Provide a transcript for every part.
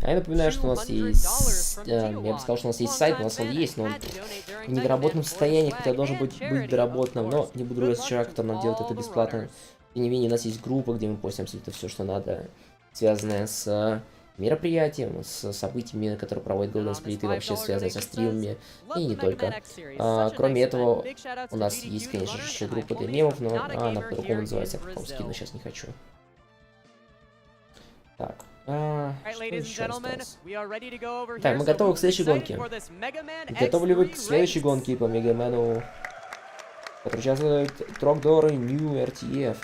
А я напоминаю, что у нас есть... я бы сказал, что у нас есть сайт, у нас он есть, но он в недоработанном состоянии, хотя должен быть доработанным, но не буду ругаться человека, который нам делает это бесплатно. Тем не менее, у нас есть группа, где мы постим абсолютно все, что надо, связанное с мероприятием, с событиями, которые проводит Golden Split, и вообще связанное со стримами, и не только. Кроме этого, у нас есть, конечно же, еще группа для мемов, но она по-другому называется, я потом скину, сейчас не хочу. Так. Что еще осталось? Так, мы готовы к следующей гонке. Готовы ли вы к следующей гонке по Мегамену, который участвует Трокдор и New RTF?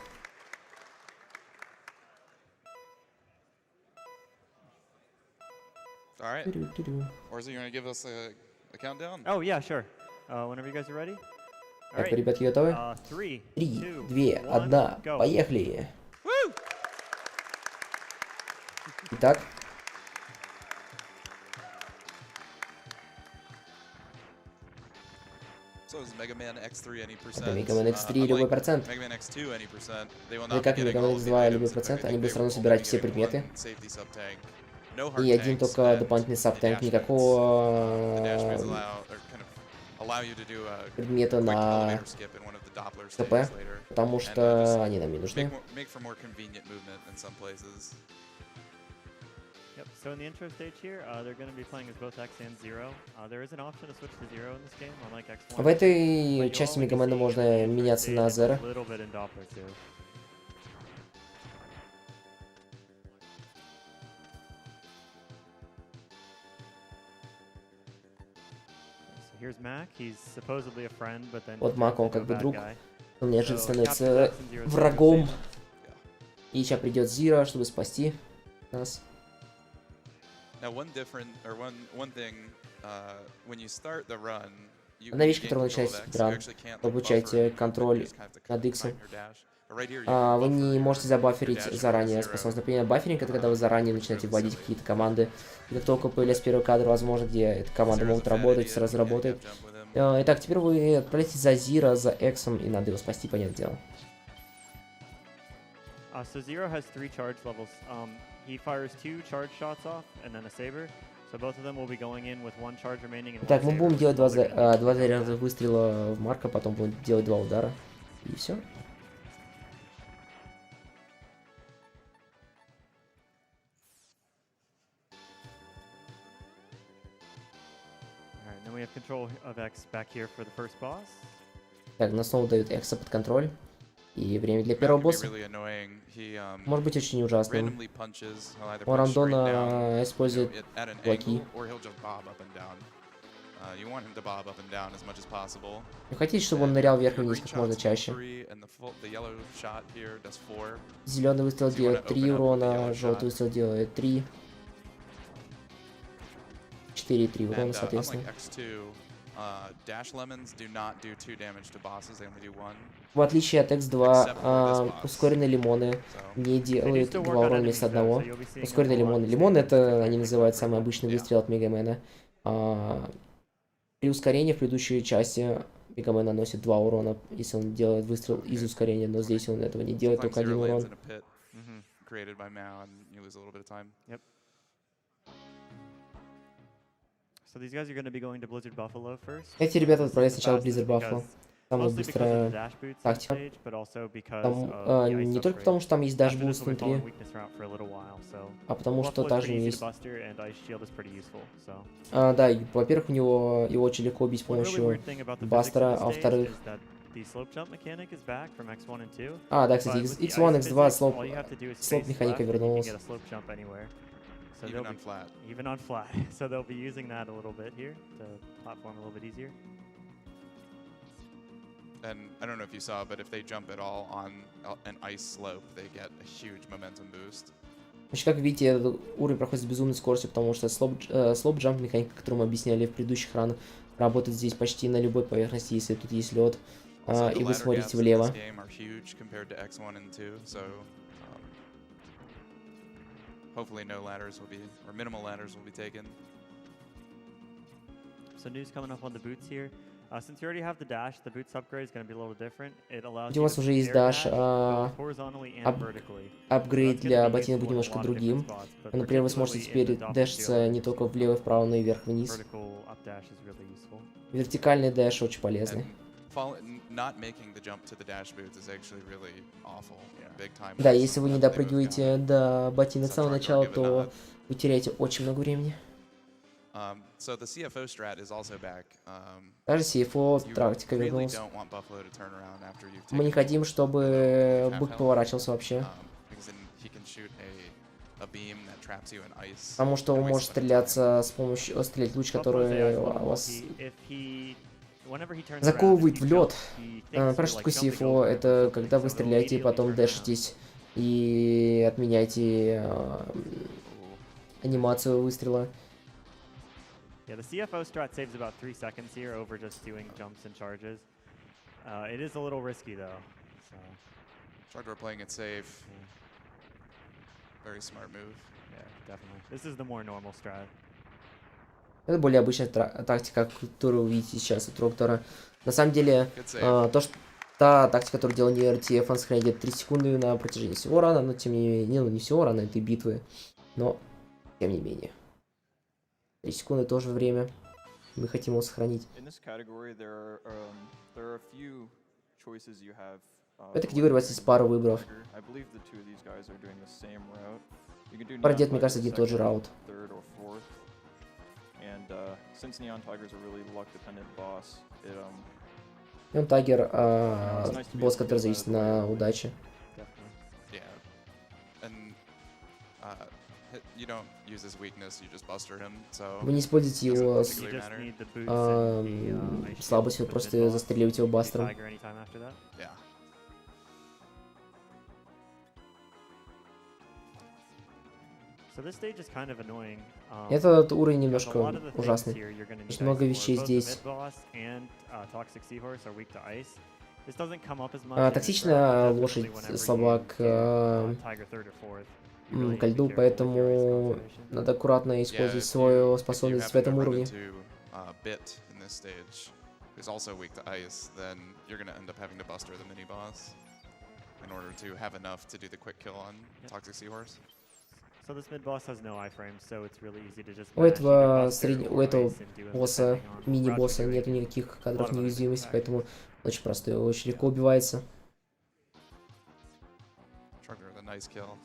All right. Orza, you want to give us a countdown? Oh, yeah, sure. Whenever you guys are ready. Так, ребятки, готовы? 3, 2, 1, поехали! Итак. Это Мегамен X3 любой процент. Или как Мегамен X2 любой процент, они будут все равно собирать все предметы. И один только дополнительный сабтанк, никакого предмета на КП, потому что они нам не нужны. Yep. So in the intro stage here, they're going to be playing as both X and Zero. There is an option to switch to Zero in this game, unlike X1. В этой части Мегамена можно меняться на Zero. Вот Мак, он как бы друг, он неожиданно становится врагом. И сейчас придет Zero, чтобы спасти нас. Одна вещь, которую вы начинаете спидран, вы получаете контроль над X. Вы не можете забаферить заранее способность. Например, баферинг — это когда вы заранее начинаете вводить какие-то команды. И как только появляется первый кадр, возможно, где эти команды могут работать, сразу работают. Итак, теперь вы отправляетесь за Zero, за X, и надо его спасти, понятное дело. So Zero has 3 charge levels. He fires 2 charge shots off and then a saber. So both of them will be going in with 1 charge remaining. Так, мы будем делать два заряда выстрела в Марка, потом будем делать 2 удара. И все. Alright, then we have control of X back here for the first boss. Так, нас снова дают X под контроль. И время для первого босса может быть очень ужасным. Он рандомно использует кулаки. Вы хотите, чтобы он нырял вверх и вниз как можно чаще? Зеленый выстрел делает 3 урона, желтый выстрел делает 3. 4 и 3 урона, соответственно. В отличие от X2, ускоренные лимоны не делают 2 урона вместо одного. Ускоренные лимоны. Лимоны — это, они называют, самый обычный выстрел от Мегамена. При ускорении в предыдущей части Мегамен наносит 2 урона, если он делает выстрел из ускорения, но здесь он этого не делает, только 1 урон. Эти ребята отправляют сначала в Blizzard Buffalo. Самая быстрая тактика. Не только потому, что там есть Dash Boost внутри, а потому что также есть... да, во-первых, у него его очень легко убить с помощью Бастера, а во-вторых... да, кстати, X1, X2, слоп механика вернулась. So even on flat. Even on flat. So they'll be using that a little bit here to platform a little bit easier. And I don't know if you saw, but if they jump at all on an ice slope, they get a huge momentum boost. Значит, как видите, этот уровень проходит с безумной скоростью, потому что слоп-джамп механика, которую мы объясняли в предыдущих ранах, работает здесь почти на любой поверхности, если тут есть лед, и вы смотрите влево. Hopefully no ladders will be, or minimal ladders will be taken. So news coming up on the boots here. Since you already have the dash, the boots upgrade is going to be a little different. It allows Где у you вас to уже есть air даш, dash both horizontally and vertically. апгрейд That's gonna для be ботинок useful будет in a немножко lot of different другим. spots, but Например, вы сможете particularly in теперь the дэшиться Doppelganger не только spot. влево и вправо, но и вверх-вниз. Vertical up dash is really useful. Вертикальный дэш очень полезный. Not making the jump to the dash boots is actually really awful. Big time. Да, если вы не допрыгиваете до ботинок с самого начала, то вы теряете очень много времени. So the CFO strat is also back. Даже CFO You практика really вернулась. don't want Buffalo to turn around after you've Мы не taken хотим, чтобы half бык health, поворачивался вообще. because then he can shoot a beam that traps you in ice. Потому что он and может wastes a bunch of time. стреляться с помощью... стрелять луч, Buffalo's который AI is a little вас wonky. Whenever he turns заковывает around, в if he лед. jumps, he thinks you're, Например, что like, такое jumping CFO? over him or Это something, когда вы so he'll стреляете и потом immediately turn around. дэшитесь и отменяете анимацию выстрела. Yeah, the CFO strat saves about 3 seconds here over just doing jumps and charges. It is a little risky though. So, Charger playing it safe. Very smart move. yeah, definitely. This is the more normal strat. Это более обычная тактика, которую вы видите сейчас от Роктора. На самом деле, та тактика, которую делал NRTF, он сохраняет где-то 3 секунды на протяжении всего рана, но тем не менее, не всего рана этой битвы, но тем не менее. 3 секунды тоже время. Мы хотим его сохранить. В этой категории у вас есть пара выборов. Пара делает, мне кажется, один и тот же раут. И он Тайгер, босс, который зависит на удаче. Yeah. And you don't use his weakness, you just buster him. So Вы не используете doesn't его particularly You just matter. need the boots and the ice shield слабость, вы for the просто mid-boss. застреливаете его You бастером. Tiger anytime after that. Yeah. So this stage is kind of annoying. Этот уровень because a lot немножко of the things ужасный. here you're gonna need Очень много ice for. вещей Both the здесь. mid-boss and Toxic Seahorse are weak to ice. This doesn't come up as much in this Токсичная round, but лошадь definitely whenever слабак you get, Tiger third or fourth, you really ко need to льду, be careful with your ice поэтому concentration. надо аккуратно Yeah, использовать if свою you способность в happen to этом run уровне. into, Bit in this stage, who's also weak to ice, then you're gonna end up having to buster the mini boss in order to have enough to do the quick kill on Toxic Seahorse. So this mid-boss has no iframes, so it's really easy to just У mash этого, either buster у or этого ice and do him босса, depending on мини-босса, route you're нету doing. никаких кадров lot of неуязвимости, unattack. поэтому очень простой, очень легко убивается. Trugger with a nice kill.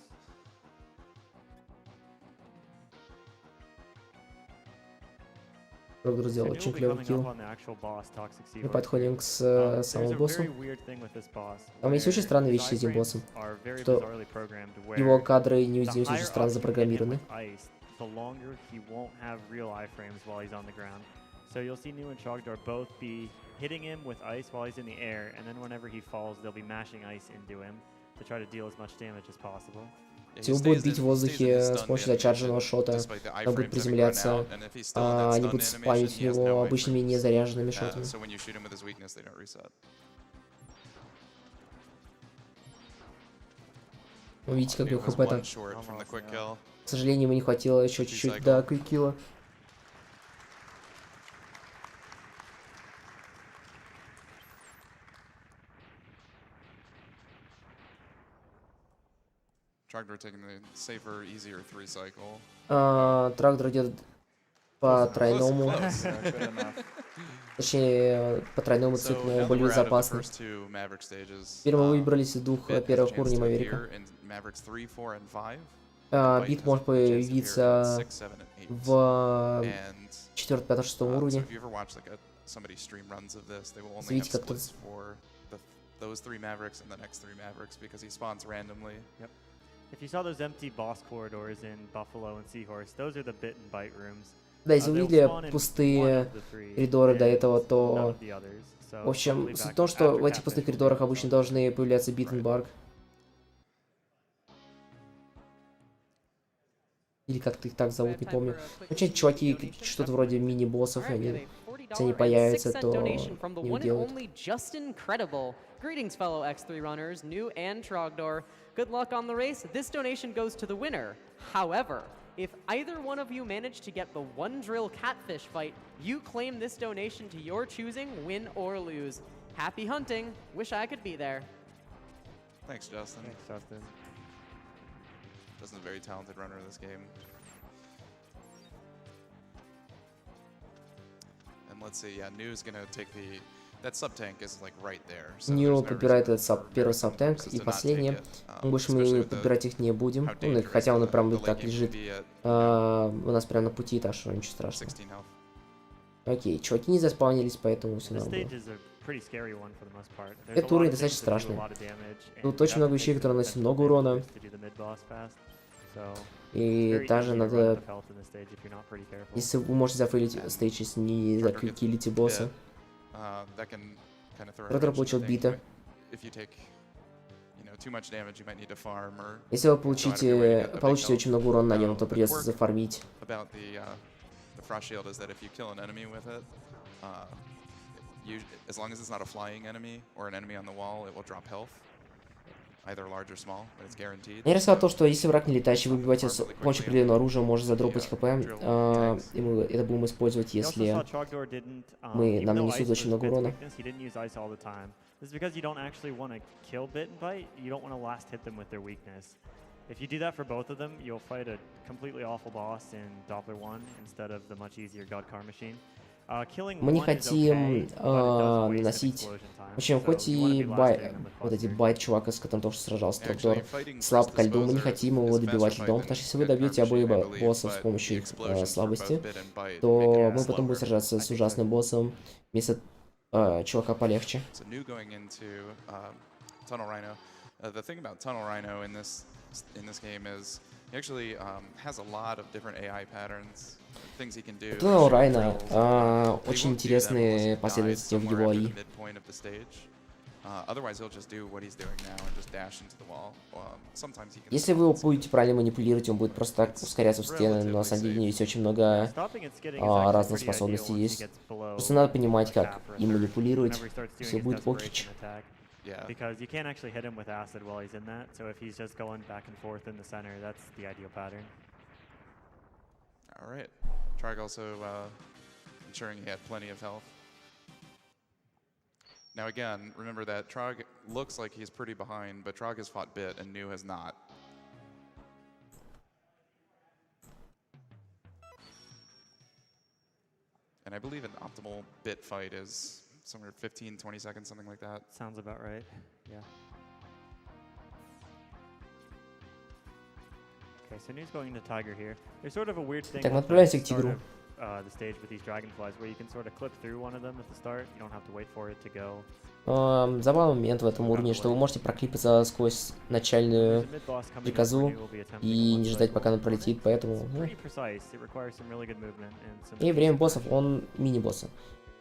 Роктор So сделал now очень we'll be клевый coming up килл. on the actual boss, Toxic Мы Seahorse. подходим к There's самому a боссу. very weird thing with this boss, Там есть очень where странные his вещи с этим iframes боссом. are very Что bizarrely programmed, Его where кадры the неуязвимости очень higher странно up you hit him запрограммированы. with ice, the longer he won't have real iframes while he's on the ground. So you'll see New and Trogdor both be hitting him with ice while he's in the air, and then whenever he falls, they'll be mashing ice into him to try to deal as much damage as possible. Если его будет бить в воздухе с помощью зачарженного шота, он будет приземляться, они будут спамить в него обычными незаряженными шотами. So when you shoot him with his weakness, they don't reset. Вы видите, как It его was хп one там. short from the quick kill. К сожалению, ему не хватило еще чуть-чуть до квиккилла. Trogdor taking the safer, easier 3 cycle. Трактор идет по тройному, Close. точнее, по тройному So циклу, now that более we're out of the безопасно. first two Maverick stages, Теперь мы выбрались из двух Bit has a первых chance уровней to Маверика. appear in Mavericks 3, 4, and 5. Bite Бит has может a chance to appear in появиться 6, 7, and 8. в And 4, 5, 6 so уровне. if you ever watch like somebody's stream runs of this, they will only have Видите, как splits for those 3 Mavericks and the next 3 Mavericks because he spawns randomly. If you saw those empty boss corridors in Buffalo and Seahorse, those are the bit and bite rooms. Да, если вы They'll видели spawn in one пустые of the three, коридоры до and этого, none то, of the others. So в общем, probably суть в back том, что after в этих Catfish пустых will be коридорах the обычно boss. должны появляться Биттенбарг. Или как-то их так зовут, не помню. Ну, чуваки, что-то вроде мини-боссов, и они, если они появятся, то не уделают. Greetings, fellow X3 runners, New and Trogdor. Good luck on the race. This donation goes to the winner. However, If either one of you manage to get the one drill catfish fight, you claim this donation to your choosing, win or lose. Happy hunting. Wish I could be there. Thanks, Justin. Thanks, Justin. Justin's a very talented runner of this game. And let's see, yeah, New's gonna take the... That sub-tank is like right there. So Нью there's no подбирает reason этот первый сабтанк just и to not последнее. take it, Больше мы especially with подбирать их не будем. how Ну, dangerous хотя он и the прям late так game лежит can be at, у нас прямо на пути, так что ничего страшного. 16 health. Окей, чуваки не заспавнились, поэтому все This нормально. stage is a pretty scary one for the most part. There's a Этот lot уровень of достаточно things that do a страшный. lot of damage, and Тут you очень have много to вещей, take которые some наносят много defensive урона. measures to do the mid boss fast. So И very даже easy to run out надо, of health in this stage if you're not pretty careful. если вы можете зафейлить стейдж, если не закиллите босса. That can kind of throw a Ротор wrench into получил things. бита. If you take, you know, too much damage, you might need to farm or Если вы go out of your way to get the big получите health. очень много урона на нем, то The придется quirk зафармить. about the frost shield is that if you kill an enemy with it, as long as it's not a flying enemy or an enemy on the wall, it will drop health, either large or small, but it's guaranteed. Я рассказал то, что если враг не летающий, вы убиваете с помощью определенного оружия, может задропать хп, и мы это будем использовать, We also если saw Trogdor didn't, мы- нам even though нанесут ice очень was много Bit's урона. weakness, he didn't use ice all the time. This is because you don't actually want to kill Bit and Bite. You don't want to last hit them with their weakness. If you do that for both of them, you'll fight a completely awful boss in Doppler 1 instead of the much easier God Car machine. Killing Мы не one is хотим okay, but it does waste an наносить... explosion time. В общем, So хоть you wanna и be бай... lasting them with вот эти clusters. байт чувака, с которым тоже сражался, Трогдор, Actually, fighting слаб first ко льду, мы не disposer хотим его is добивать faster льдом, fight потому что than если вы Good Car добьете Machine, I обоих believe, боссов с but помощью the их explosions for both слабости, Bit and Bite то make it мы потом slower. будем сражаться с ужасным боссом вместо чувака полегче. So new going into Tunnel Rhino. The thing about Tunnel Rhino in this game is he actually has a lot of different AI patterns, things he can do. Tunnel like Rhino, shoot drills. He очень won't do them unless интересные he dies последовательности в somewhere его after АИ. the midpoint of the stage. Otherwise, he'll just do what he's doing now and just dash into the wall. Sometimes he can. Если вы его будете правильно манипулировать, он будет просто так ускоряться в стены, но на самом деле у него есть очень много Stopping and skidding is actually разных pretty ideal способностей once he есть. gets below Просто надо понимать, как half or a им third. манипулировать, Whenever he starts doing все his будет desperation окич. attack. Yeah. Because you can't actually hit him with acid while he's in that, so if he's just going back and forth in the center, that's the ideal pattern. All right. Trog also ensuring he had plenty of health. Now again, remember that Trog looks like he's pretty behind, but Trog has fought Bit and New has not. And I believe an optimal Bit fight is somewhere 15, 20 seconds, something like that. Sounds about right, yeah. Okay, so New's going into Tiger here. There's sort of a weird thing Так, мы with отправляемся the к start тигру. of the stage with these dragonflies, where you can sort of clip through one of them at the start. You don't have to wait for it to go. Забавный момент в этом уровне, что вы можете проклипаться сквозь начальную There's a mid-boss coming up where приказу New will be attempting и one не ждать, cycle. пока она пролетит, поэтому... It's ну. pretty precise. It requires some really good movement and some И время decent боссов, timing. он мини-босса.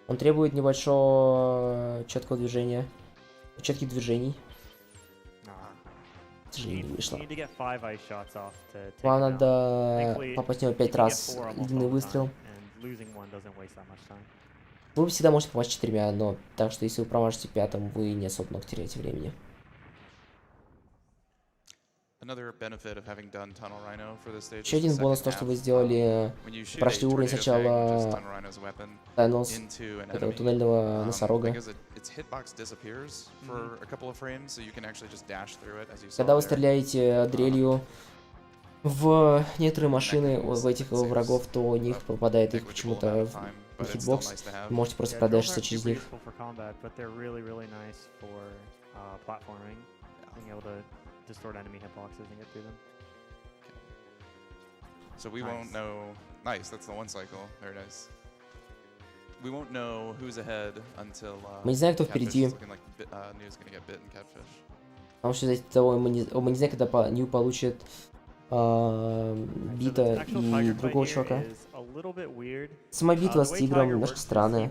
Он требует небольшого четкого движения, четких движений. Nah. К сожалению, не вышло. You need to get 5 ice shots off to take Вам him out. надо Thankfully, попасть в него you 5 can get раз, 4 almost длинный all the выстрел. time, and losing one doesn't waste that much time. Вы всегда можете попасть 4, но так что если вы промажете 5, вы не особо много теряете времени. Another benefit of having done Tunnel Rhino for this stage Еще is the один бонус, second то, что half. вы сделали, When you shoot a прошли уровень tornado thing, which is сначала Tunnel Rhino's weapon, Тайнос, into an этого enemy, туннельного носорога. because its hitbox disappears for a couple of frames, so you can actually just dash through it, as you saw Когда вы there. стреляете дрелью в некоторые машины, в этих врагов, то у них попадает их Negligible почему-то amount of в time, but it's still хитбокс. nice to have. Вы можете просто Yeah, drills продашиться aren't через super них. useful for combat, but they're really, really nice for platforming. Being able to distort enemy hitboxes and get through them. So we Nice. won't know. Nice, that's the one cycle. Very nice. We won't know who's ahead until. Мы не знаем, кто Catfish впереди. is looking like New's gonna get bit in Catfish. Потому что из-за того мы не знаем, когда Нью получит бита и другого чувака. Сама битва с тигром немножко странная.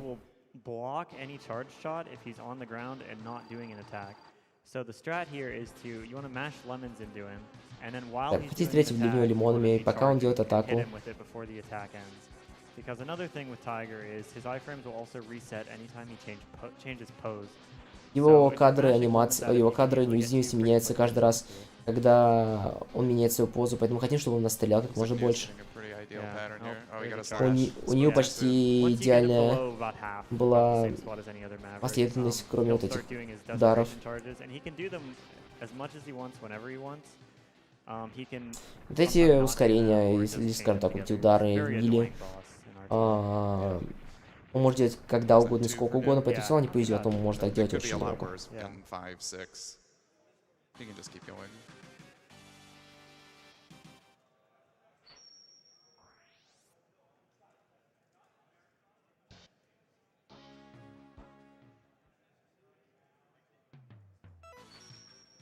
Block any charge shot if he's on the ground and not doing an attack. So the strat here is to you want to mash lemons into him, and then while Так, he's хотите doing стрелять an в него attack, лимонами, you wanna be пока он charging делает and hit атаку. him with it before the attack ends. Because another thing with Tiger is his iframes will also reset anytime he changes pose. Его кадры анимации, его кадры неуязвимости меняются каждый раз, когда он меняет свою позу, поэтому хотим, чтобы он нас стрелял как можно больше. У нее почти идеальная была последовательность, кроме вот этих ударов. Вот эти ускорения, или, скажем так, вот эти удары, или он может делать когда угодно, сколько угодно, поэтому все равно не повезет, он может так делать очень много.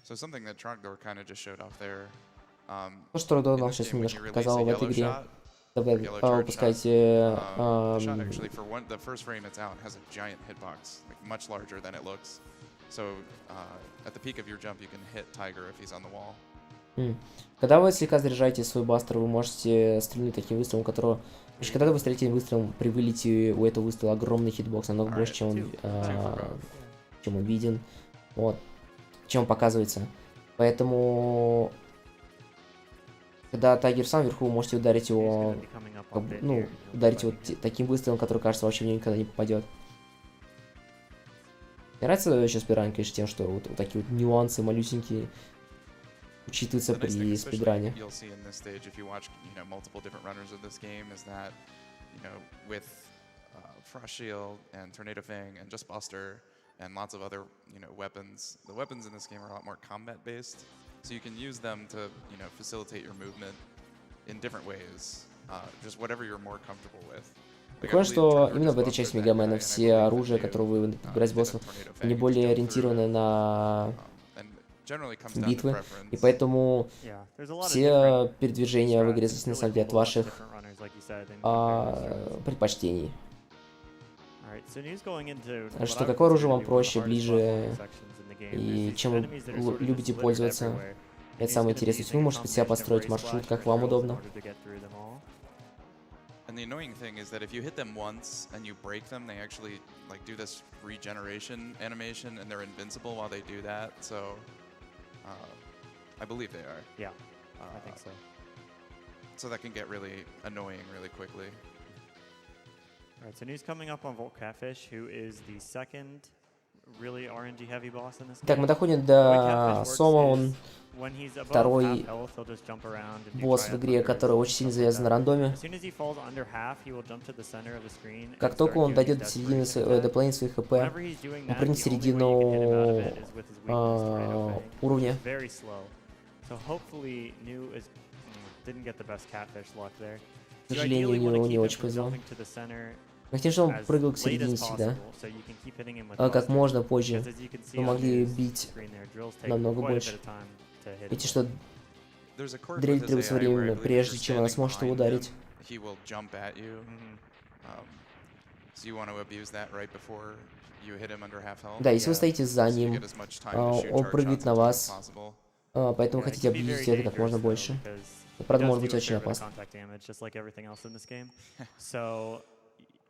So something that Trogdor kind of just showed off there. То, что Родон нам сейчас немножко показал в этой игре. Давай, выпускайте... Actually, for the first frame it's out, has a giant hitbox, like much larger than it looks. So at the peak of your jump, you can hit Tiger if he's on the wall. Когда вы слегка заряжаете свой бастер, вы можете стрельнуть таким выстрелом, которого... Значит, когда вы стреляете выстрелом, при вылете у этого выстрела огромный хитбокс, намного больше, чем он виден. Вот. Чем он показывается. Поэтому... Когда Тайгер сам вверху, вы можете ударить его... Ну, ударить его таким выстрелом, который, кажется, вообще в него никогда не попадет. Мне нравится еще спидран, конечно, тем, что вот такие вот нюансы малюсенькие учитываются при спидране. And lots of other, weapons. The weapons in this game are a lot more combat-based, so you can use them to, facilitate your movement in different ways, just whatever you're more comfortable with. Прикольно, что именно в этой части Мегамена все оружия, которые вы подбираете боссов, они более ориентированы на битвы, и поэтому все передвижения в игре зависят на самом деле от ваших предпочтений. Что какое оружие вам проще, ближе, и чем вы любите пользоваться, это самое интересное. Вы можете под себя построить маршрут, как вам удобно. And the annoying thing is that if you hit them once and you break them, they actually like do this regeneration animation and they're invincible while they do that. So I believe they are. Yeah, I think so. So that can get really annoying really quickly. Alright, so news coming up on Volt Catfish, who is the second really RNG heavy boss in this game. Так, мы доходим до Сома, он второй босс в игре, который очень сильно завязан на рандоме. Как только он дойдет до середины, до половины своих хп, он прыгнет в середину уровня. К сожалению, у него очень повезло. Мы хотим, чтобы он прыгал к середине всегда. Как можно позже. Мы могли бить намного больше. Видите, что дрель требуется время, прежде чем она сможет его ударить. Да, если вы стоите за ним, он прыгает на вас, поэтому хотите объявить это как можно больше. Правда, может быть очень опасно.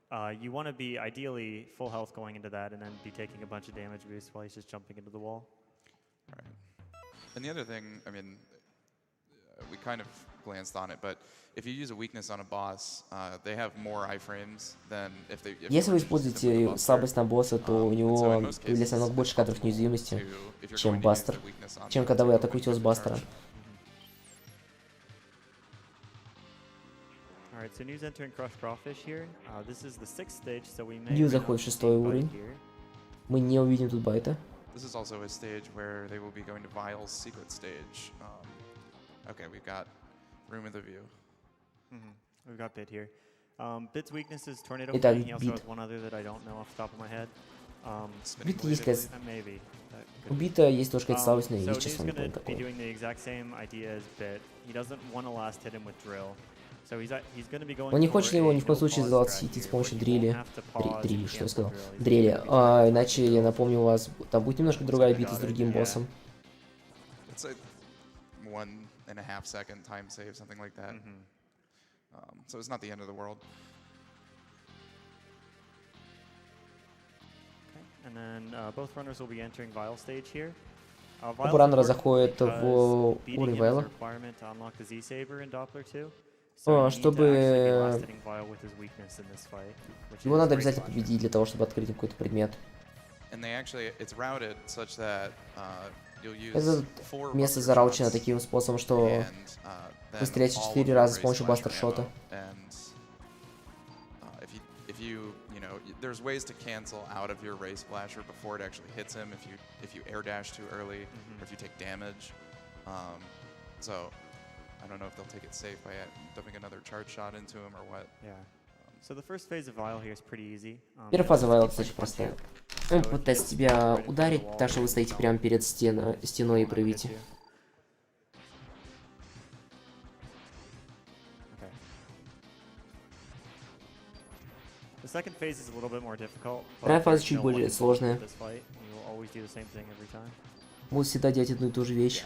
You want to be ideally full health going into that and then be taking a bunch of damage boosts while he's just jumping into the wall. Right. And the other thing, I mean, we kind of glanced on it, but if you use a weakness on a boss, they have more iframes than if they... Если вы используете слабость на босса, то у него появляется намного больше кадров неуязвимости, чем бастер, чем когда вы атакуете его с бастера. Нью заходит в шестой уровень. Мы не увидим тут байта. This is also a stage where they will be going to Vile's secret stage. Okay, we've got room in the view. We've got Bit here. Bit's weakness is Tornado Итак, King. He also Bit. has one other that I don't know off the top of my head. У Бита есть какая-то... Maybe. У Бита есть тоже какая-то слабость, но я, So честно, New's не помню gonna be какой. doing the exact same idea as Bit. He doesn't want to last hit him with drill. So he's going to be going. Он не хочет его ни в коем случае залатить с помощью дрили. Дрили, что я сказал? Дрели. Иначе, я напомню вас, там будет немножко другая бита с другим боссом. It's like 1.5 second time save, something like that. So it's not the end of the world. And then both runners will be entering vial stage here. Оба раннера заходят в уровень вайла. Чтобы его надо обязательно победить для того, чтобы открыть какой-то предмет. Это место зараучено таким способом, что вы стреляете 4 раза с помощью бластер-шота. There's ways to cancel out of your ray splasher before it actually hits him if you air dash too early or if you take damage. So I don't know if they'll take it safe by dumping another charge shot into him or what. Yeah. So the first phase of vial here is pretty easy. Первая фаза вайла, кстати, простая. Он пытается тебя ударить, так что вы стоите прямо перед стеной и прыгаете. Вторая фаза чуть более сложная. Будут всегда делать одну и ту же вещь.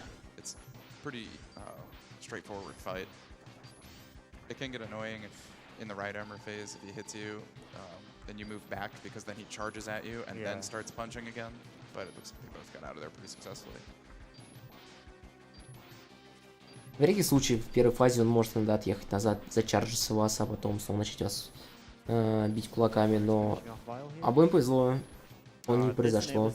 In the right armor phase, if he hits you, then you move back because then he charges at you and then starts punching again. But it looks like they both got out of there pretty successfully. В редких случаях в первой фазе он может иногда отъехать назад, зачаржиться вас, а потом снова начать вас бить кулаками, но обоим повезло, он не произошло.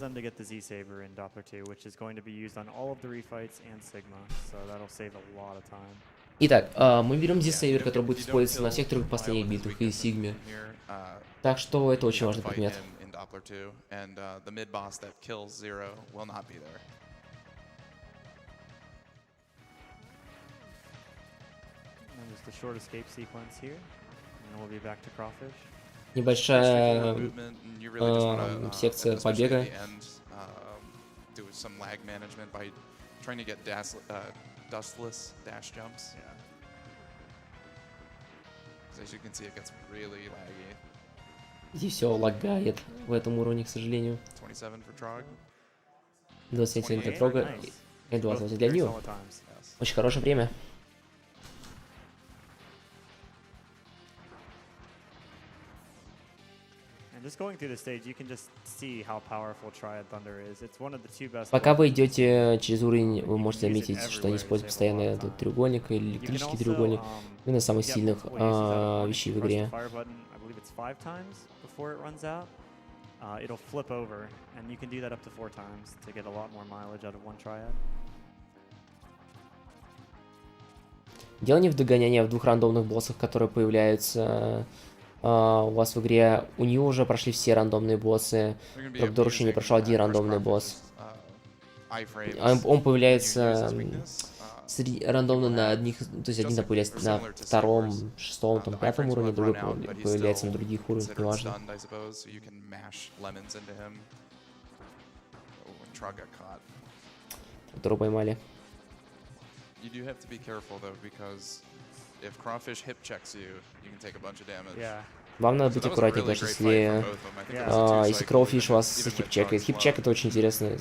Итак, мы берем здесь сейвер, который будет использоваться на всех 3 последних битвах и Сигме. Так что это очень важный предмет. Небольшая секция побега. Dustless dash jumps. As you can see, it gets really laggy. Здесь все лагает в этом уровне, к сожалению. 27 для Трога и 20 для Нью. Очень хорошее время. Пока вы идете через уровень, вы можете заметить, что они используют постоянно этот треугольник или электрический треугольник. Один из самых сильных вещей в игре. Дело не в догонянии, а в 2 рандомных боссах, которые появляются у вас в игре. У нее уже прошли все рандомные боссы. Дор еще не прошел 1 рандомный босс. Он появляется рандомно на одних, то есть один появляется на 2-м, 6-м, 5-м уровне, другой появляется на других уровнях, неважно. Которого поймали. Вам надо быть аккуратнее, потому что если Кроуфиш вас хипчекает. Хипчек — это очень интересно.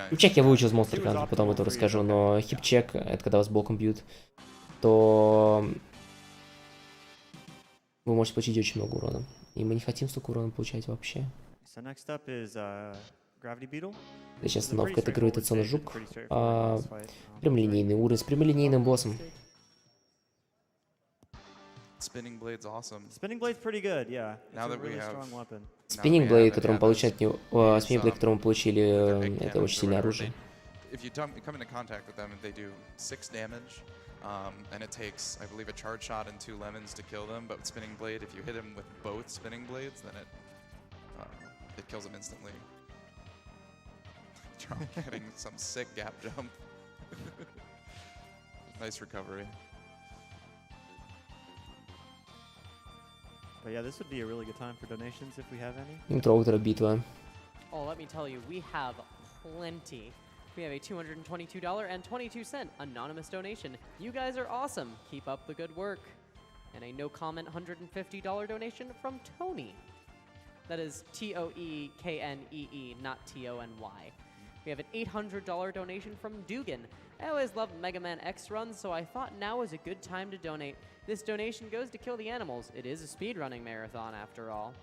Хипчек я выучил из Monster Hunter, потом это расскажу, но хипчек — это когда вас боком бьют, то вы можете получить очень много урона. И мы не хотим столько урона получать вообще. Сейчас остановка — это гравитационный жук. Прямолинейный уровень с прямолинейным боссом. Spinning Blade's awesome. Spinning Blade's pretty good, yeah. Now that we have Spinning Blade, который мы получили от него, Spinning Blade, который мы получили, это очень сильное оружие. If you come into contact with them, they do 6 damage, and it takes, I believe, a charge shot and 2 lemons to kill them. But with Spinning Blade, if you hit him with both Spinning Blades, then it kills him instantly. Getting some sick gap jump. Nice recovery. But yeah, this would be a really good time for donations if we have any. Интроутера битва. Oh, let me tell you, we have plenty. We have a $222.22 anonymous donation. You guys are awesome. Keep up the good work. And a no-comment $150 donation from Tony. That is T-O-E-K-N-E-E, not T-O-N-Y. We have an $800 donation from Dugan. I always loved Mega Man X runs, so I thought now is a good time to donate. This donation goes to Kill the Animals. It is a speedrunning marathon, after all.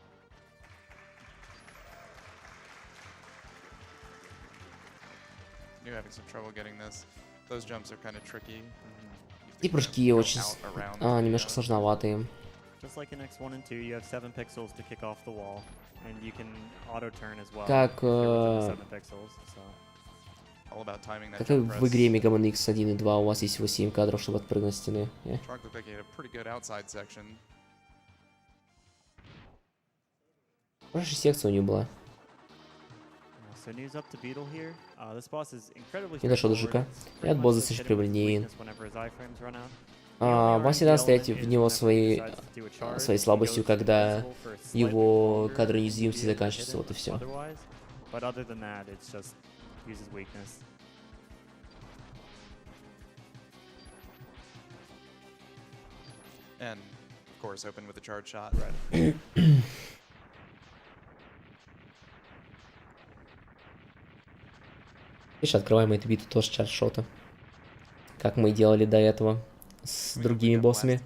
You're having some trouble getting this. Those jumps are kind of tricky. И прыжки очень немножко сложноватые. Just like in X1 and 2, you have 7 pixels to kick off the wall, and you can auto turn as well. Как как и в игре Mega Man X 1 и 2 у вас есть 8 кадров, чтобы отпрыгнуть с стены. Хорошая секция у него была. Не дошел до ЖК. И от босса достаточно прямолинеен. Вам всегда стоять в него своей слабостью, когда его кадры неуязвимости заканчиваются, вот и все. And of course, open with a charge shot. Сейчас открываем эту битву тоже чарт-шота. Как мы и делали до этого с другими боссами.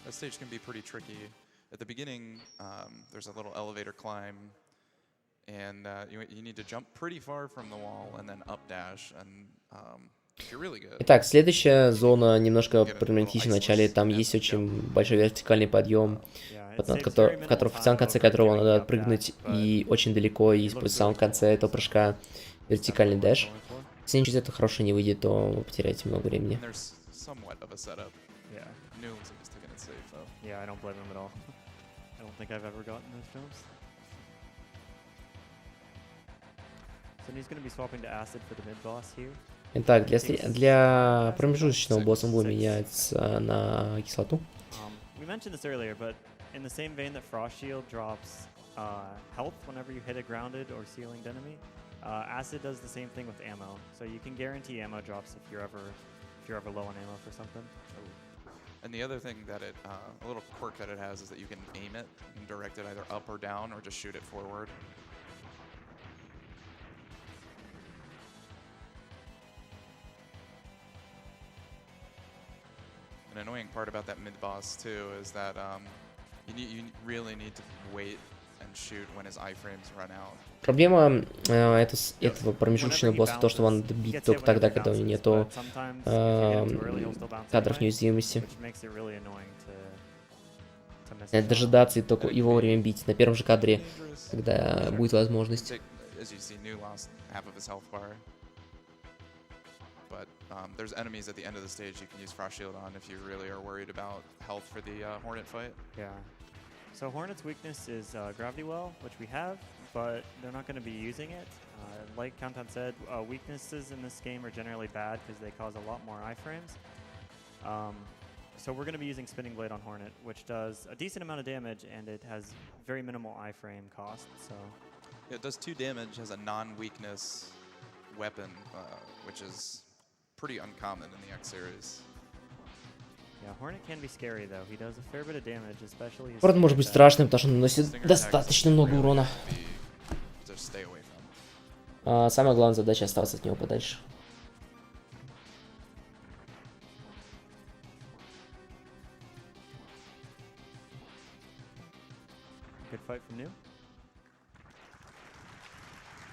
That stage can be pretty tricky. At the beginning, there's a little elevator climb, and you need to jump pretty far from the wall and then up dash. And if you're really good. Итак, следующая зона немножко проблематична в начале. Там есть очень большой вертикальный подъем, в самом конце которого надо отпрыгнуть и очень далеко, и в самом конце этого прыжка вертикальный дэш. Если ничего из этого хорошего не выйдет, то вы потеряете много времени. Итак, для промежуточного босса он будет меняться на кислоту. In the same vein that Frost Shield drops health whenever you hit a grounded or ceilinged enemy, Acid does the same thing with ammo. So you can guarantee ammo drops if you're ever low on ammo for something. And the other thing that a little quirk that it has is that you can aim it and direct it either up or down or just shoot it forward. An annoying part about that mid boss too is that you really need to wait and shoot when his iframes run out. Проблема этого промежуточного босса в том, что он бить только тогда, когда у него нету кадров неуязвимости. Надо дожидаться и только и вовремя бить на первом же кадре, когда будет возможность. There's enemies at the end of the stage you can use Frost Shield on if you really are worried about health for the Hornet fight. Yeah. So Hornet's weakness is Gravity Well, which we have, but they're not going to be using it. Like Kantan said, weaknesses in this game are generally bad because they cause a lot more iframes. So we're going to be using Spinning Blade on Hornet, which does a decent amount of damage, and it has very minimal iframe cost. So yeah, it does 2 damage, has a non-weakness weapon, which is pretty uncommon in the X series. Yeah, Hornet can be scary though. He does a fair bit of damage, especially. Хорнет может быть страшным, потому что он наносит достаточно много урона. Самая главная задача остаться от него подальше. Good fight from New.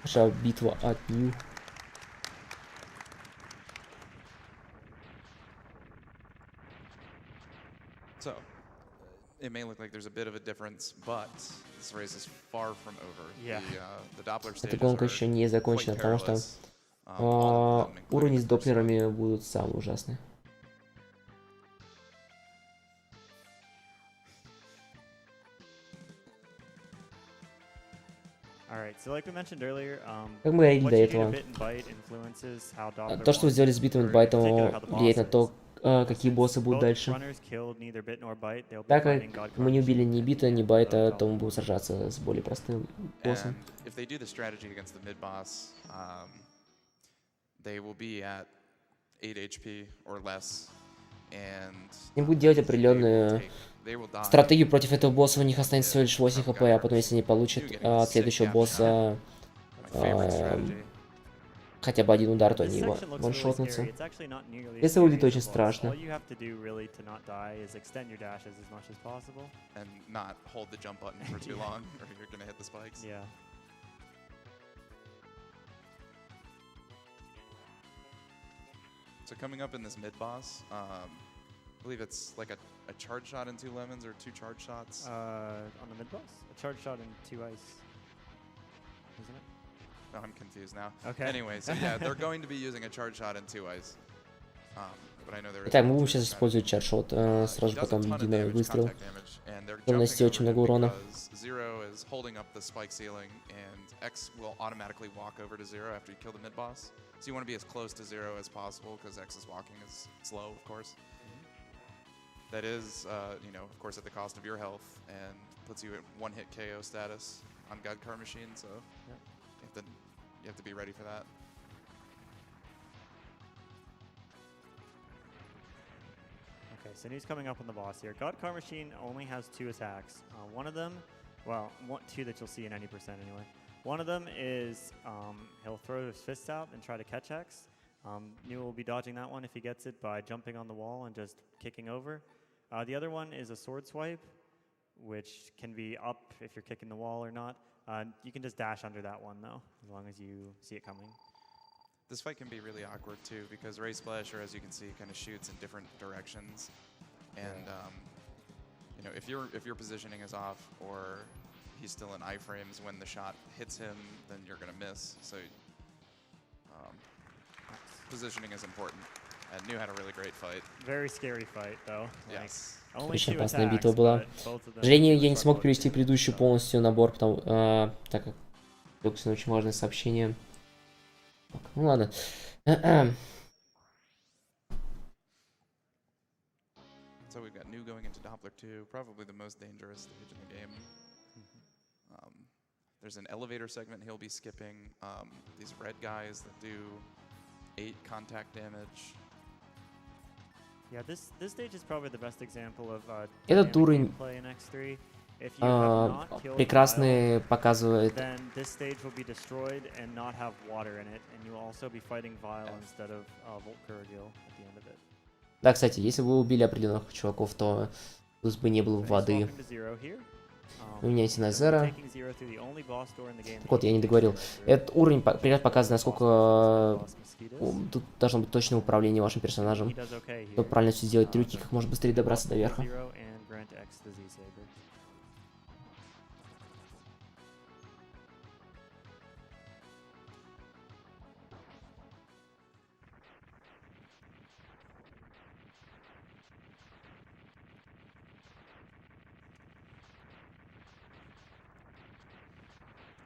Наша битва от New. So, it may look like there's a bit of a difference, but this race is far from over. Yeah. The Doppler stages Эта гонка еще не закончена, потому что уровни с доплерами будут самые ужасные. Как мы говорили до этого, то, что вы сделали с битым и байтом, влияет на то, какие боссы будут дальше. Так как мы не убили ни бита, ни байта, то мы будем сражаться с более простым боссом. Они будут делать определенную стратегию против этого босса, у них останется всего лишь 8 хп, а потом, если они получат от следующего босса хотя бы один удар, то они его ваншотнутся. Это выглядит очень страшно. So coming up in this mid boss, I believe it's like a charge shot and 2 lemons or 2 charge shots. On the mid boss, a charge shot and 2 ice, isn't it? Oh, I'm confused now. Okay. Anyway, so yeah, they're going to be using a charge shot and 2 ice. But I know there is. Итак, мы будем сейчас использовать чаршот, сразу же потом единый выстрел. Он наносит очень много урона. Zero is holding up the spike ceiling, and X will automatically walk over to 0 after you kill the mid boss. So you want to be as close to 0 as possible because X's walking is slow, of course. That is, you know, of course, at the cost of your health and puts you at 1-hit KO status on God Car Machine. So you have to be ready for that. Okay, so he's coming up on the boss here. God Car Machine only has 2 attacks. One of them, well, 2 that you'll see in 90% anyway. One of them is he'll throw his fists out and try to catch X. New will be dodging that one if he gets it by jumping on the wall and just kicking over. The other one is a sword swipe, which can be up if you're kicking the wall or not. You can just dash under that one though, as long as you see it coming. This fight can be really awkward too because Ray Splasher, as you can see, kind of shoots in different directions, and you know, if your positioning is off or he's still in iframes when the shot hits him, then you're gonna miss. So positioning is important. And New had a really great fight. Very scary fight though. Yes. Очень опасная битва была. К сожалению, я не смог перевести предыдущий полностью набор, так как только очень важное сообщение. Ну ладно. So we've got New going into Doppler 2, probably the most dangerous stage in the game. There's an elevator segment he'll be skipping. These red guys that do 8 contact damage. Yeah, this stage is probably the best example of Этот уровень play in X3. If you have not killed прекрасно показывает. Then this stage will be destroyed and not have water in it, and you will also be fighting Vile instead of Volkurgil at the end of it. Да, кстати, если бы вы убили определенных чуваков, то плюс бы не было воды. Вы меняете на Zero. Так вот, я не договорил. Этот уровень прекрасно показывает, насколько тут должно быть точное управление вашим персонажем. Чтобы правильно все сделать трюки, как можно быстрее добраться до верха.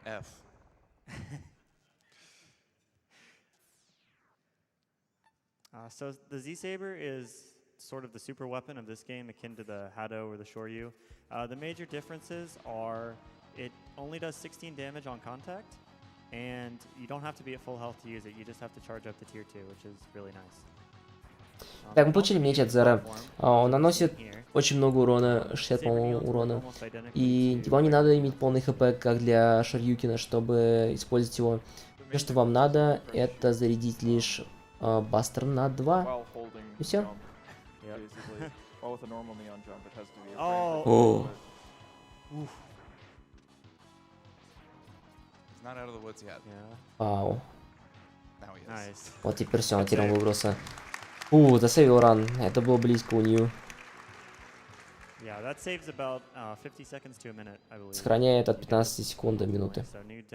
F. So the Z-Saber is sort of the super weapon of this game, akin to the Hado or the Shoryu. The major differences are it only does 16 damage on contact, and you don't have to be at full health to use it. You just have to charge up to tier 2, which is really nice. Так, мы получили меч от Zero. Он наносит очень много урона, 60, по-моему, урона. И вам не надо иметь полный хп, как для Шарьюкина, чтобы использовать его. Все, что вам надо, это зарядить лишь Бастер на 2. И все. О. Вау. Вот теперь все, теперь он выбрался. Засейвил ран. Это было близко у Нью. Сохраняет от 15 секунд до минуты. Нью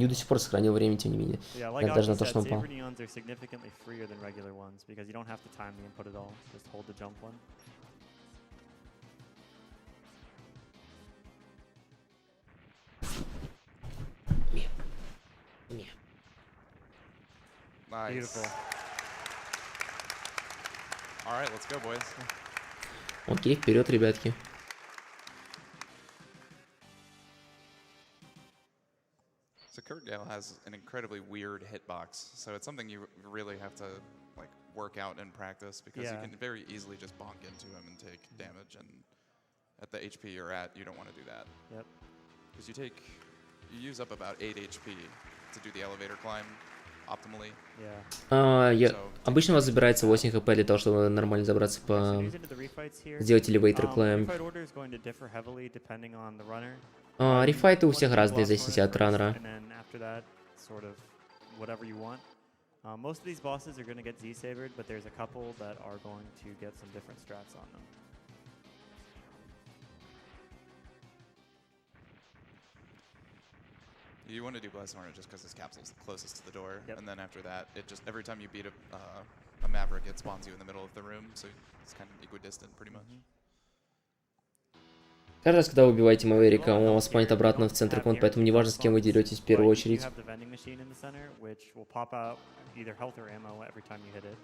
до сих пор сохранил время, тем не менее. Я даже на то, что он упал. Nice. All right, let's go, boys. Окей, вперед, ребятки. So Kurtgale has an incredibly weird hitbox, so it's something you really have to like work out and practice because you can very easily just bonk into him and take damage, and at the HP you're at, you don't want to do that. Yep. Because you use up about 8 HP to do the elevator climb optimally. Обычно у вас забирается 8 хп для того, чтобы нормально забраться по... сделать elevator climb. Рефайты у всех разные, в зависимости от раннера. Most of these bosses are going to get Z-sabered, but there's a couple that are going to get some different strats on them. You want to do Bless Hornet just because his capsule's closest to the door, Yep. and then after that, it just every time you beat a Maverick, it spawns you in the middle of the room, so it's kind of equidistant pretty much. Каждый раз, когда вы убиваете Маверика, он вас спанит обратно в центр комнаты, поэтому неважно, с кем вы деретесь в первую очередь. You have the vending machine in the center, which will pop out either health or ammo every time you hit it.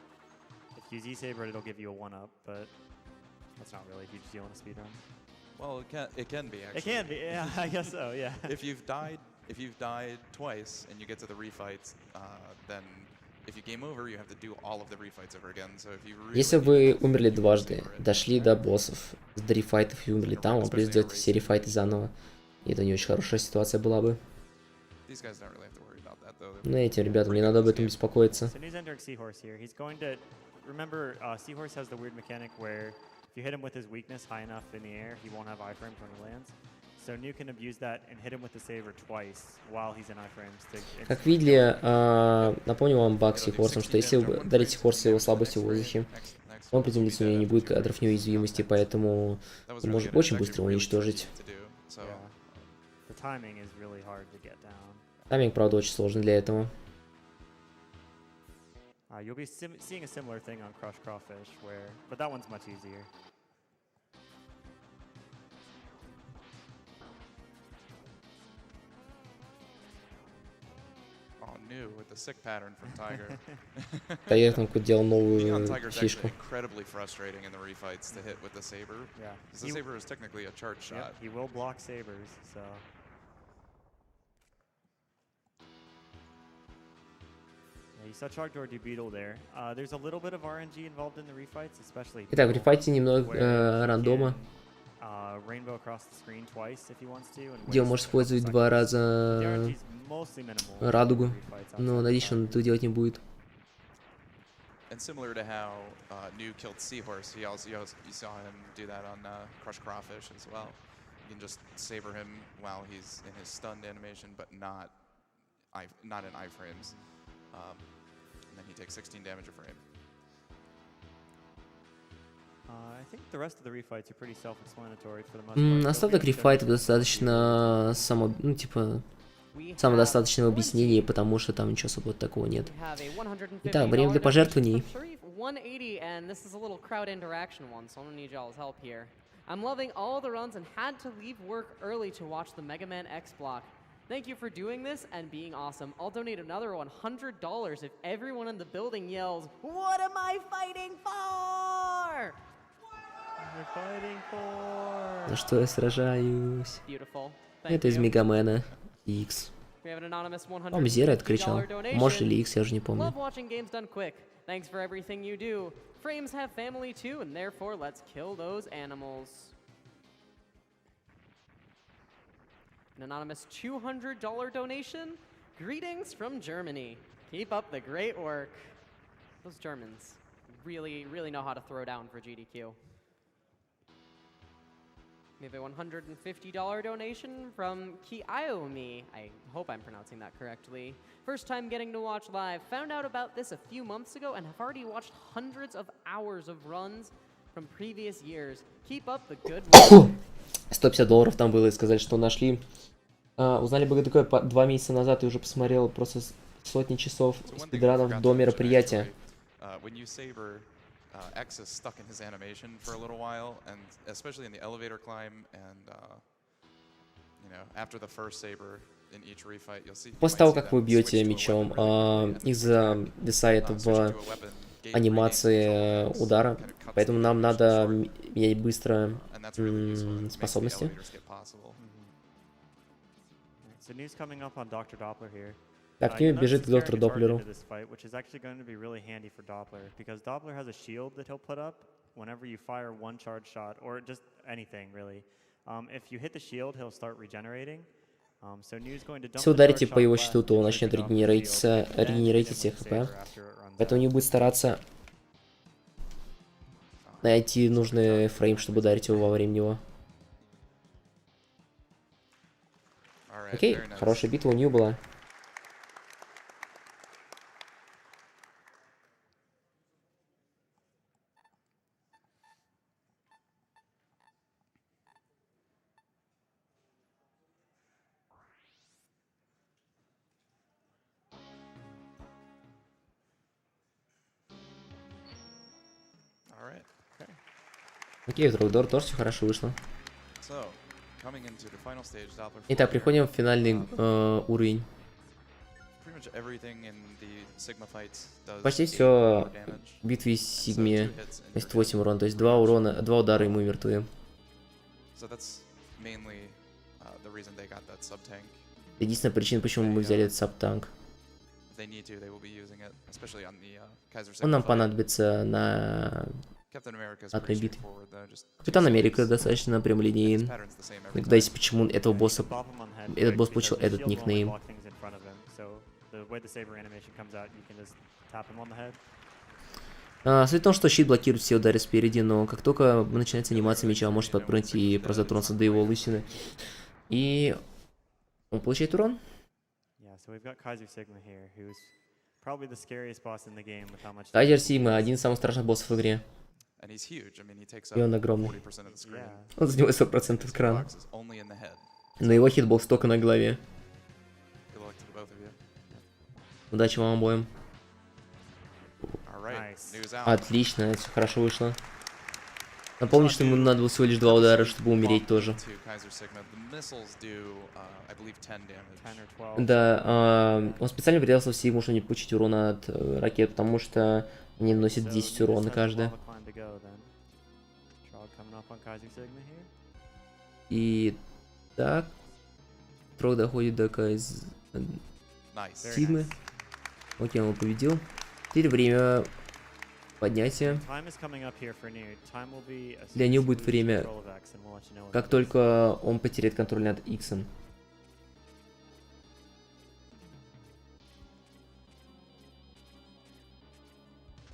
If you Z-saber it, it'll give you a 1-up, but that's not really a huge deal in a speedrun. Well, it can be actually. It can be, yeah, I guess so, yeah. If you've died twice and you get to the refights, then if you game over, you have to do all of the refights over again. So if you really Если вы умерли дважды, дошли до боссов, до рефайтов и умерли там, вам придется делать все рефайты заново. И это не очень хорошая ситуация была бы. these guys don't really have to worry about that though. Но этим ребятам не надо об этом беспокоиться. So New's entering Seahorse here. He's going to, remember, Seahorse has the weird mechanic where if you hit him with his weakness high enough in the air, he won't have iframes when he lands. So New can abuse that and hit him with the saber twice while he's in iframes. Как видели, напомню вам баг с Сихорсом, что если вы дарите Сихорсу его слабости в воздухе, он приземлиться у него не будет кадров неуязвимости, поэтому он может очень быстро уничтожить. Тайминг, правда, очень сложный для этого. You'll be seeing a similar thing on Crush Crawfish, but that one's much easier. Oh, New with the sick pattern from Tiger. Tiger там делал Being on новую Tiger is фишку. actually incredibly frustrating in the refights to hit with the saber. Yeah. 'Cause the saber is technically a charge shot. Yep, he will block sabers, so. Yeah, you saw Chogdor do Beetle there. There's a little bit of RNG involved in the refights, especially. Итак, в рефайте немного where he рандома, can, rainbow across the screen twice if he wants to, and где он waste может a couple использовать seconds. два The раза RNG is mostly minimal in радугу, refights но outside надеюсь, of он that. этого делать не будет. And similar to how New killed Seahorse, you saw him do that on Crush Crawfish as well. You can just saber him while he's in his stunned animation, but not in iframes. And then he takes 16 damage a frame. I think the rest of the refights are pretty self-explanatory for the most part. Остаток рефайтов достаточно самодостаточного объяснения, потому что там ничего особо такого нет. Итак, время для пожертвований. 180, and this is a little crowd interaction one, so I'm gonna need y'all's help here. I'm loving all the runs and had to leave work early to watch the Mega Man X block. Thank you for doing this and being awesome. I'll donate another $100 if everyone in the building yells, "What am I fighting for?" We're fighting for. На что я сражаюсь? Beautiful. Thank Это из you. Мегамена X. We have an anonymous По-моему, Зера это кричал. $150 Может, donation. или X, я уже не помню. Love watching games done quick. Thanks for everything you do. Frames have family too, and therefore let's kill those animals. An anonymous $200 donation. Greetings from Germany. Keep up the great work. Those Germans really, really know how to throw down for GDQ. We have a $150 donation from Kiyomi. I hope I'm pronouncing that correctly. First time getting to watch live. Found out about this a few months ago and have already watched hundreds of hours of runs from previous years. Keep up the good work. $150 там было, и сказали, что нашли. Узнали бы такое 2 месяца назад и уже посмотрел просто сотни часов спидранов до мероприятия. When you saber, X is stuck in his animation for a little while, and especially in the elevator climb, and after the first saber in each refight, you'll see. После того, как вы бьете мечом, их зависает в анимации удара, поэтому нам надо менять быстро способности. So New's coming up on Dr. Doppler here. Так, Нью бежит к доктору Доплеру. Which is actually going to be really handy for Doppler, because Doppler has a shield that he'll put up whenever you fire one charge shot, or just anything really. If you hit the shield, he'll start regenerating. So New's going to dump. Если ударите по его щиту, то он начнет регенерировать все хп. Поэтому Нью будет стараться найти нужный фрейм, чтобы ударить его во время него. Окей, хорошая битва у Нью была. right. Окей, у Трогдор тоже все хорошо вышло. So, coming into the final stage, Doppler Итак, four here. приходим в финальный уровень. Pretty much everything in the Sigma fights does Почти 8 все more damage. в битве с So Сигме two hits and носит you're 8 dead. урона, то есть 2 урона, 2 удара ему мертвые. So that's mainly the reason they got that sub tank. Единственная причина, почему мы взяли этот сабтанк. If they need to, they will be using it, especially on the Kaiser Он Sigma нам fight. понадобится на Captain America's одной pretty битве. straightforward, though, just two Капитан Америка swings. достаточно прямолинейен. His pattern's the same every Иногда time. есть почему этого босса, Bop him on the head этот quick босс because получил the этот shield will only никнейм. block things in front of him. So the way the saber animation comes out, you can just tap him on the head. Суть в том, что щит блокирует все удары спереди, но как только начинается анимация меча, он может подпрыгнуть и просто дотронуться до его лысины. И он получает урон. Yeah, so we've got Kaiser Sigma here, who's probably the scariest boss in the game with how much. Кайзер Сигма, один из самых страшных боссов в игре. And he's huge. I mean, he takes И он up огромный. 40% of the screen. Yeah. Он занимает 100% His экрана. hitbox is only in the head. Но его хитбокс только на голове. Good luck to the both of you. Удачи вам обоим. All right, Nice. news out. Отлично, это все хорошо вышло. Напомню, что ему надо было всего лишь 2 удара, чтобы умереть тоже. To Kaiser Sigma. The missiles do, I believe, 10 damage. 10 or 12. Да, он специально прятался в Сигму, чтобы не получить урона от ракет, потому что они наносят So 10 Lucas урона has a каждая. lava climb to go then. Trog coming up on Kaiser Sigma here. И так, Трог доходит до Nice. Very Сигмы. nice. Окей, он его победил. Теперь время поднятия. Time is coming up here for New. Time will be as Для soon as него he будет loses время, control of X, and we'll let you know when как it is. только он потеряет контроль над Иксом.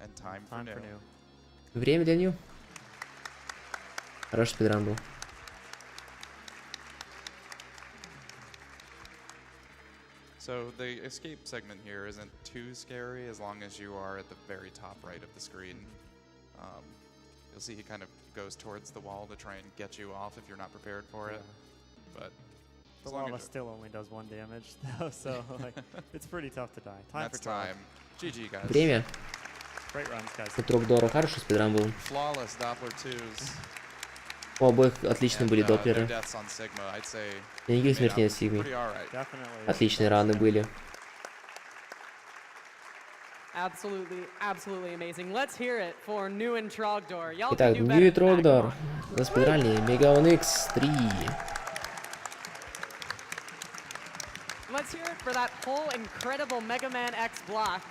And time for Time for new. New. Время для Нью. Хороший спидран был. So the escape segment here isn't too scary as long as you are at the very top right of the screen. You'll see he kind of goes towards the wall to try and get you off if you're not prepared for it. But The as long lava as still only does 1 damage though, so like it's pretty tough to die. Time that's for Trog. time. GG guys. Время. Great runs, guys. У Трогдора хороший спидран был. Flawless Doppler 2s. У обоих отличные And, были their доплеры. deaths on Sigma, I'd say, И никаких made смертей out на Сигме. pretty alright. Definitely. Отличные раны были. Absolutely amazing. Let's hear it for New and Trogdor. Y'all can Итак, do Нью better и than that. Трогдор. Come on. За спидральни. Мегаон X3. Let's hear it for that whole incredible Mega Man X block.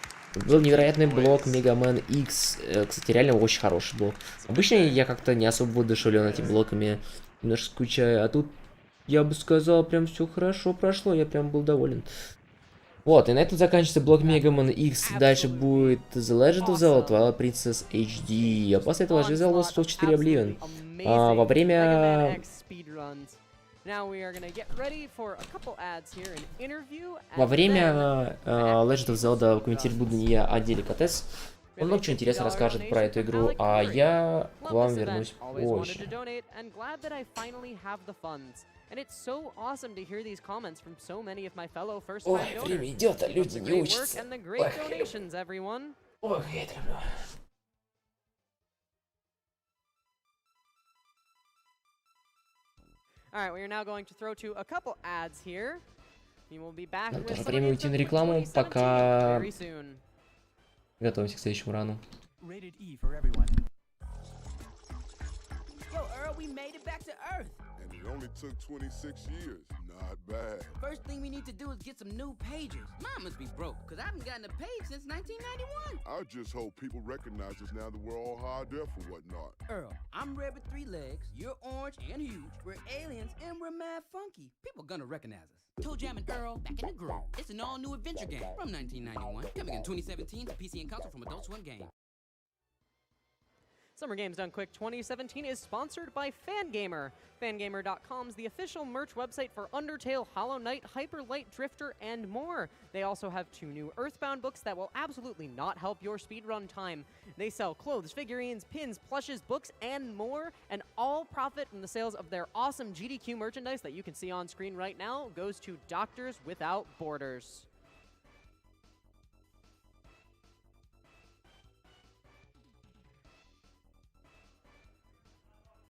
Был невероятный блок Мегамен X. Кстати, реально очень хороший блок. Обычно я как-то не особо воодушевлен этими блоками. Немножко скучаю. А тут, я бы сказал, прям все хорошо прошло. Я прям был доволен. Вот, и на этом заканчивается блок Мегамен X. Дальше будет The Legend of Zelda Twilight Princess HD. А после этого же Zelda 104 Oblivion. Во время... Во время Legend of Zelda комментировать буду не я, а Деликатес. Он много чего интересного расскажет про эту игру, а я к вам вернусь позже. Ой, время идет, а люди не учатся. Ой, я это люблю. Alright, we are now going to throw to a couple ads here. We will be back Нам with тоже some время games уйти of на рекламу, 2017 пока very soon. готовимся к следующему рану. Rated E for everyone. Yo, Earl, we made it back to Earth. And it only took 26 years. Not bad. First thing we need to do is get some new pagers. Mine must be broke, because I haven't gotten a page since 1991. I just hope people recognize us now that we're all high def and whatnot. Earl, I'm red with 3 legs, you're orange and huge, we're aliens, and we're mad funky. People gonna recognize us. Toe Jam and Earl, back in the groove. It's an all-new adventure game from 1991, coming in 2017 to PC and console from Adult Swim Game. Summer Games Done Quick 2017 is sponsored by Fangamer. Fangamer.com is the official merch website for Undertale, Hollow Knight, Hyper Light Drifter, and more. They also have 2 new Earthbound books that will absolutely not help your speedrun time. They sell clothes, figurines, pins, plushes, books, and more, and all profit from the sales of their awesome GDQ merchandise that you can see on screen right now goes to Doctors Without Borders.